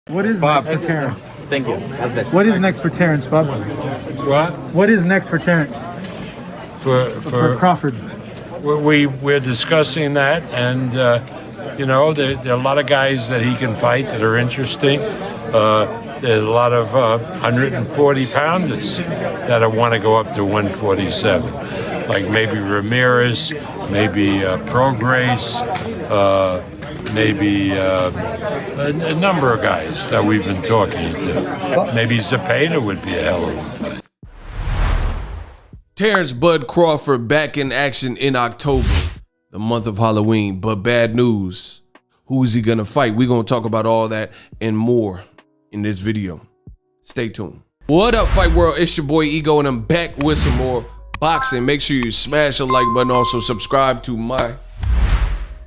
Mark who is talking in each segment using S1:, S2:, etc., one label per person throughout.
S1: What is
S2: Bob,
S1: next for Terence?
S2: Thank you.
S1: What is next for Terence, Bob?
S3: What?
S1: What is next for Terence?
S3: For
S1: Crawford.
S3: We're discussing that, and you know, there are a lot of guys that he can fight that are interesting. There's a lot of 140 pounders that I want to go up to 147, like maybe Ramirez, maybe Prograis, maybe a number of guys that we've been talking to. Maybe Zepeda would be a hell of a fight.
S4: Terence Bud Crawford back in action in October, the month of Halloween. But bad news, who is he gonna fight? We're gonna talk about all that and more in this video. Stay tuned. What up, Fight World? It's your boy Ego, and I'm back with some more boxing. Make sure you smash the like button. Also subscribe to my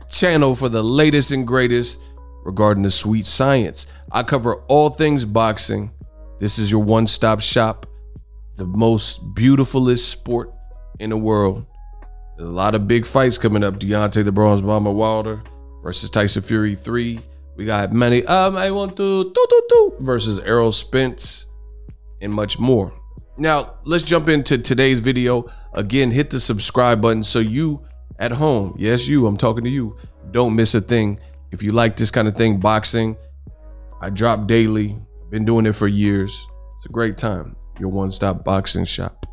S4: channel for the latest and greatest regarding the sweet science. I cover all things boxing. This is your one-stop shop. The most beautifulest sport in the world. There's a lot of big fights coming up. Deontay the Bronze Bomber Wilder versus Tyson Fury 3. We got MANNY, I want to versus ERROL SPENCE, and much more. Now, let's jump into today's video. Again, hit the subscribe button so you at home, yes you, I'm talking to you, don't miss a thing. If you like this kind of thing, boxing, I drop daily. Been doing it for years. It's a great time. Your one-stop boxing shop.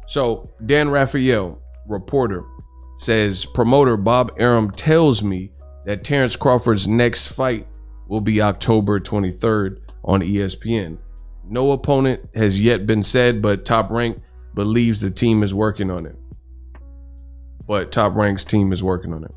S4: So Dan Raphael, reporter, says promoter Bob Arum tells me that Terence Crawford's next fight will be October 23rd on ESPN. No opponent has yet been said, but Top Rank believes the team is working on it. Top Rank's team is working on it.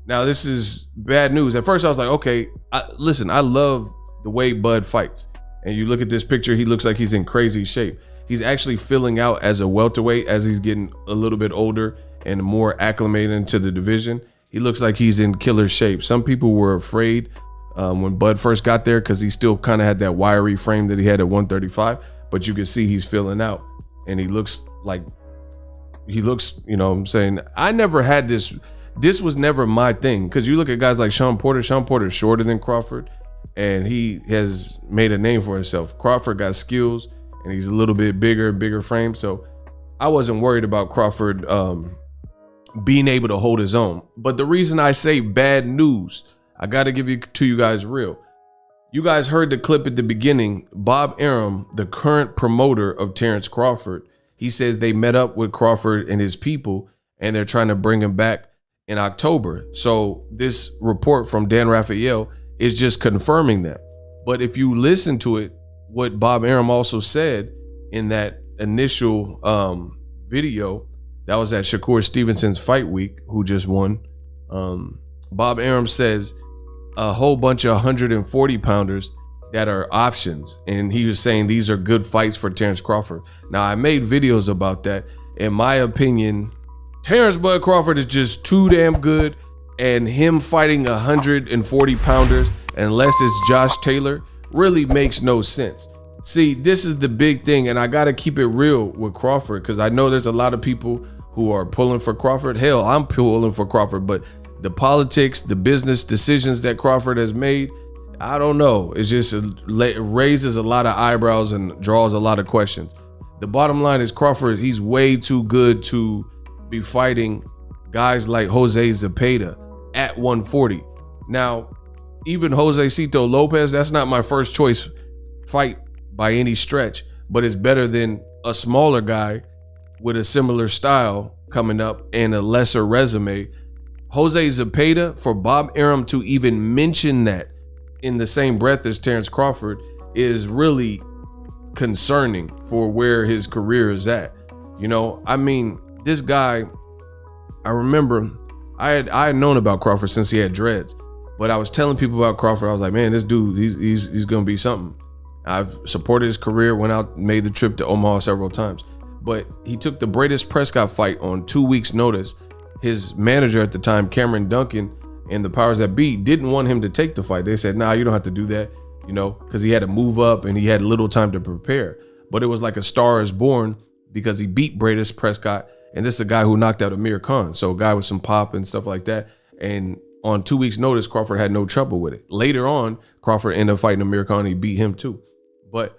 S4: Now, this is bad news. At first I was like, okay, listen, I love the way Bud fights. And you look at this picture, he looks like he's in crazy shape. He's actually filling out as a welterweight as he's getting a little bit older and more acclimated into the division. He looks like he's in killer shape. Some people were afraid when Bud first got there because he still kind of had that wiry frame that he had at 135, but you can see he's filling out and he looks, you know what I'm saying? I never had this. This was never my thing, because you look at guys like Sean Porter's shorter than Crawford, and he has made a name for himself. Crawford got skills, and he's a little bit bigger frame. So I wasn't worried about Crawford being able to hold his own. But the reason I say bad news, I got to give it to you guys real. You guys heard the clip at the beginning. Bob Arum, the current promoter of Terence Crawford, he says they met up with Crawford and his people, and they're trying to bring him back in October. So this report from Dan Raphael is just confirming that. But if you listen to it, what Bob Arum also said in that initial video that was at Shakur Stevenson's fight week, who just won, Bob Arum says a whole bunch of 140 pounders that are options, and he was saying these are good fights for Terence Crawford. Now, I made videos about that. In my opinion, Terence Bud Crawford is just too damn good, and him fighting 140 pounders, unless it's Josh Taylor, really makes no sense. See, this is the big thing, and I gotta keep it real with Crawford, because I know there's a lot of people who are pulling for Crawford. Hell, I'm pulling for Crawford, but the politics, the business decisions that Crawford has made, I don't know. It's just, it raises a lot of eyebrows and draws a lot of questions. The bottom line is Crawford, he's way too good to be fighting guys like Jose Zepeda at 140. Now, even Josecito Lopez, that's not my first choice fight by any stretch, but it's better than a smaller guy with a similar style coming up and a lesser resume. Jose Zepeda, for Bob Arum to even mention that in the same breath as Terence Crawford is really concerning for where his career is at. You know, I mean, this guy, I remember I had known about Crawford since he had dreads, but I was telling people about Crawford. I was like, man, this dude, he's gonna be something. I've supported his career, went out, made the trip to Omaha several times, but he took the Bradis Prescott fight on 2 weeks notice. His manager at the time, Cameron Duncan, and the powers that be didn't want him to take the fight. They said, nah, you don't have to do that, you know, because he had to move up and he had little time to prepare. But it was like a star is born because he beat Bradis Prescott. And this is a guy who knocked out Amir Khan. So a guy with some pop and stuff like that. And on 2 weeks notice, Crawford had no trouble with it. Later on, Crawford ended up fighting Amir Khan. He beat him too. But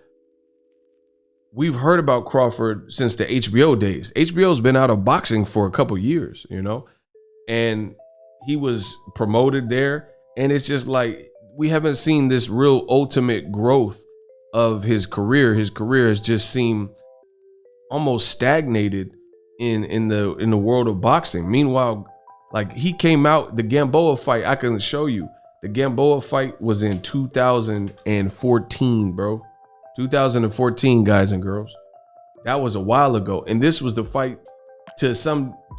S4: we've heard about Crawford since the HBO days. HBO's been out of boxing for a couple years, you know, and he was promoted there. And it's just like, we haven't seen this real ultimate growth of his career. His career has just seemed almost stagnated in the world of boxing. Meanwhile, like, he came out, the Gamboa fight, I can show you. The Gamboa fight was in 2014, bro. 2014, guys and girls. That was a while ago. And this was the fight to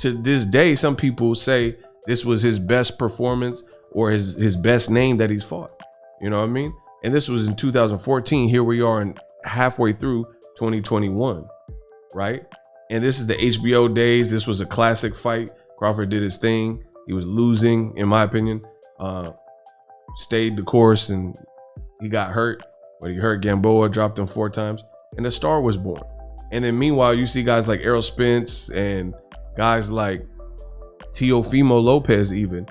S4: this day, some people say this was his best performance or his best name that he's fought. You know what I mean? And this was in 2014. Here we are in halfway through 2021, right? And this is the HBO days. This was a classic fight. Crawford did his thing. He was losing, in my opinion. Stayed the course, and he got hurt. But he hurt Gamboa, dropped him 4 times, and a star was born. And then meanwhile, you see guys like Errol Spence and guys like Teofimo Lopez even.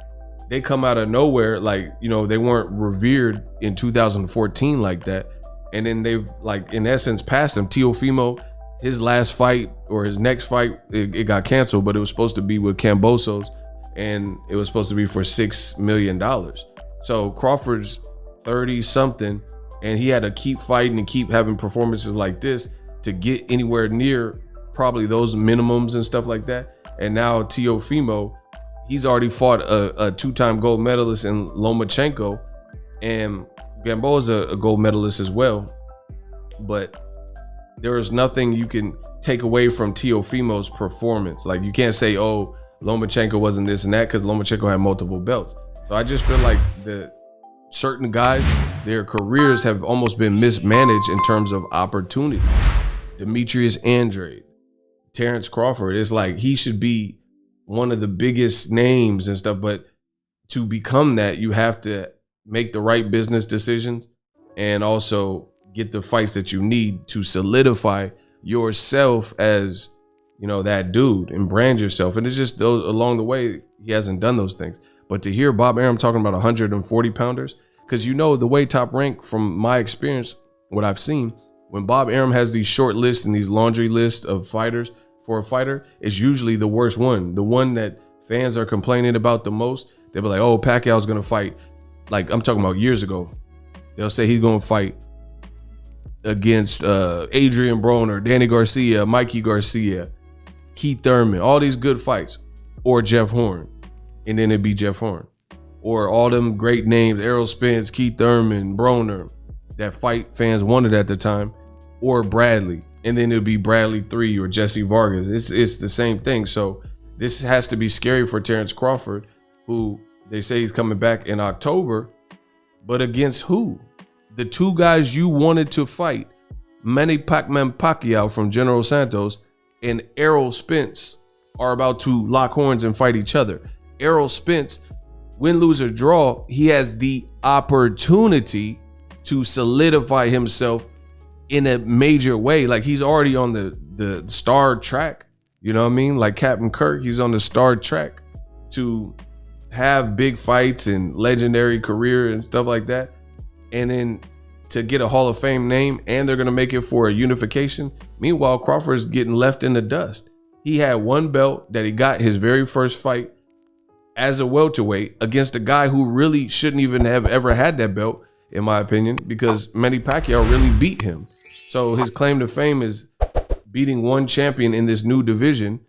S4: They come out of nowhere, like, you know, they weren't revered in 2014 like that. And then they've, like, in essence, passed him. Teofimo, his last fight or his next fight, it got canceled, but it was supposed to be with Cambosos, and it was supposed to be for $6 million. So Crawford's 30 something, and he had to keep fighting and keep having performances like this to get anywhere near probably those minimums and stuff like that. And now Teofimo, he's already fought a 2-time gold medalist in Lomachenko, and Gamboa's a gold medalist as well. But there is nothing you can take away from Teofimo's performance. Like, you can't say, oh, Lomachenko wasn't this and that, because Lomachenko had multiple belts. So I just feel like the certain guys, their careers have almost been mismanaged in terms of opportunity. Demetrius Andrade, Terence Crawford, it's like he should be one of the biggest names and stuff, but to become that, you have to make the right business decisions and also get the fights that you need to solidify yourself as, you know, that dude, and brand yourself. And it's just those along the way, he hasn't done those things. But to hear Bob Arum talking about 140 pounders, because, you know, the way Top Rank, from my experience, what I've seen, when Bob Arum has these short lists and these laundry lists of fighters for a fighter, it's usually the worst one, the one that fans are complaining about the most. They'll be like, oh, Pacquiao's gonna fight, like, I'm talking about years ago, they'll say he's gonna fight against Adrian Broner, Danny Garcia, Mikey Garcia, Keith Thurman, all these good fights, or Jeff Horn, and then it'd be Jeff Horn, or all them great names, Errol Spence, Keith Thurman, Broner, that fight fans wanted at the time, or Bradley, and then it'd be Bradley 3 or Jesse Vargas. It's the same thing. So this has to be scary for Terence Crawford, who they say he's coming back in October, but against who? The 2 guys you wanted to fight, Manny Pacquiao from General Santos and Errol Spence, are about to lock horns and fight each other. Errol Spence, win, lose, or draw, he has the opportunity to solidify himself in a major way. Like, he's already on the star track, you know what I mean? Like Captain Kirk, he's on the star track to have big fights and legendary career and stuff like that. And then to get a Hall of Fame name, and they're going to make it for a unification. Meanwhile, Crawford's getting left in the dust. He had 1 belt that he got his very first fight as a welterweight against a guy who really shouldn't even have ever had that belt, in my opinion, because Manny Pacquiao really beat him. So his claim to fame is beating one champion in this new division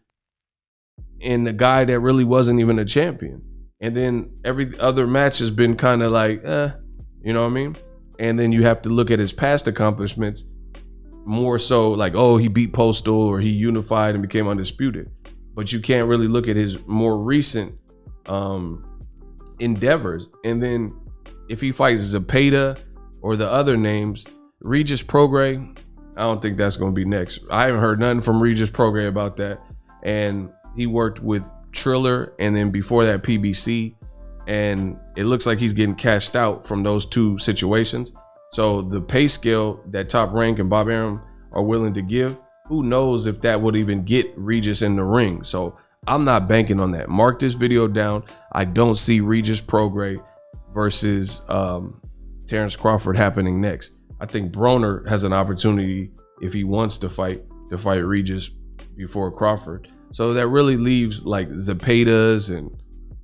S4: and the guy that really wasn't even a champion. And then every other match has been kind of like, you know what I mean? And then you have to look at his past accomplishments more so like, oh, he beat Postal or he unified and became undisputed. But you can't really look at his more recent endeavors. And then if he fights Zepeda or the other names, Regis Prograis, I don't think that's going to be next. I haven't heard nothing from Regis Prograis about that. And he worked with Triller and then before that PBC. And it looks like he's getting cashed out from those 2 situations. So the pay scale that Top Rank and Bob Arum are willing to give, who knows if that would even get Regis in the ring. So I'm not banking on that. Mark this video down. I don't see Regis Prograis versus Terence Crawford happening next. I think Broner has an opportunity, if he wants to fight Regis before Crawford. So that really leaves like Zepeda's and,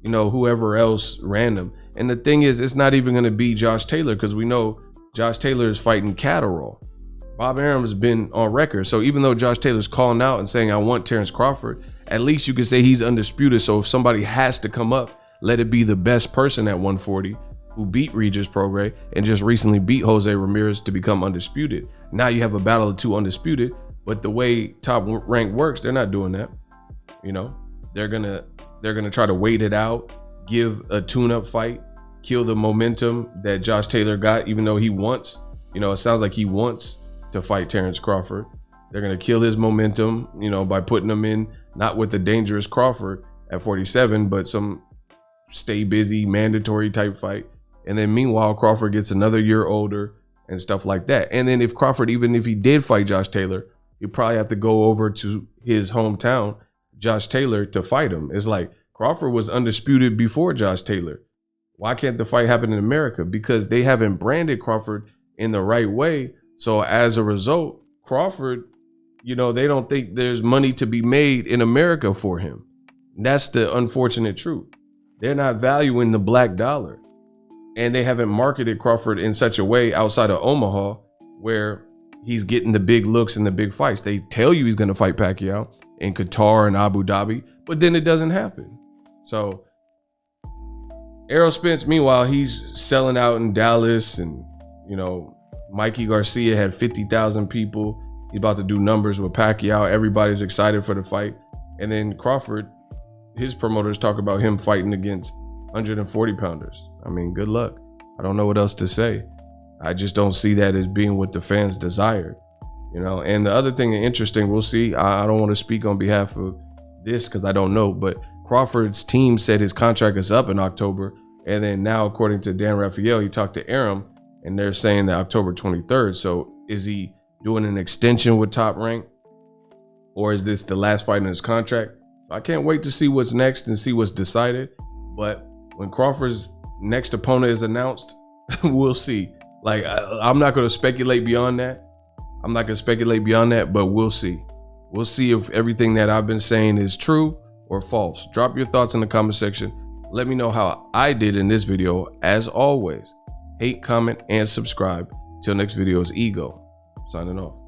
S4: you know, whoever else random. And the thing is, it's not even going to be Josh Taylor, because we know Josh Taylor is fighting Catterall. Bob Arum has been on record. So even though Josh Taylor's calling out and saying, I want Terence Crawford, at least you could say he's undisputed. So if somebody has to come up, let it be the best person at 140 who beat Regis Prograis and just recently beat Jose Ramirez to become undisputed. Now you have a battle of two undisputed, but the way Top Rank works, they're not doing that. You know, they're gonna try to wait it out, give a tune-up fight, kill the momentum that Josh Taylor got, even though he wants, you know, it sounds like he wants to fight Terence Crawford. They're gonna kill his momentum, you know, by putting him in, not with the dangerous Crawford at 47, but some stay busy, mandatory type fight. And then meanwhile, Crawford gets another year older and stuff like that. And then if Crawford, even if he did fight Josh Taylor, he'd probably have to go over to his hometown, Josh Taylor, to fight him. It's like Crawford was undisputed before Josh Taylor. Why can't the fight happen in America? Because they haven't branded Crawford in the right way. So as a result, Crawford, you know, they don't think there's money to be made in America for him. That's the unfortunate truth. They're not valuing the black dollar. And they haven't marketed Crawford in such a way outside of Omaha where he's getting the big looks and the big fights. They tell you he's going to fight Pacquiao in Qatar and Abu Dhabi, but then it doesn't happen. So Errol Spence, meanwhile, he's selling out in Dallas, and, you know, Mikey Garcia had 50,000 people. He's about to do numbers with Pacquiao. Everybody's excited for the fight. And then Crawford, his promoters talk about him fighting against 140 pounders. I mean, good luck. I don't know what else to say. I just don't see that as being what the fans desired, you know. And the other thing interesting, we'll see. I don't want to speak on behalf of this because I don't know, but Crawford's team said his contract is up in October. And then now, according to Dan Rafael, he talked to Arum and they're saying that October 23rd. So is he doing an extension with Top Rank, or is this the last fight in his contract? I can't wait to see what's next and see what's decided. But when Crawford's next opponent is announced, we'll see. Like, I'm not going to speculate beyond that. But we'll see. We'll see if everything that I've been saying is true or false. Drop your thoughts in the comment section. Let me know how I did in this video. As always, hate, comment, and subscribe. Till next video is Ego, signing off.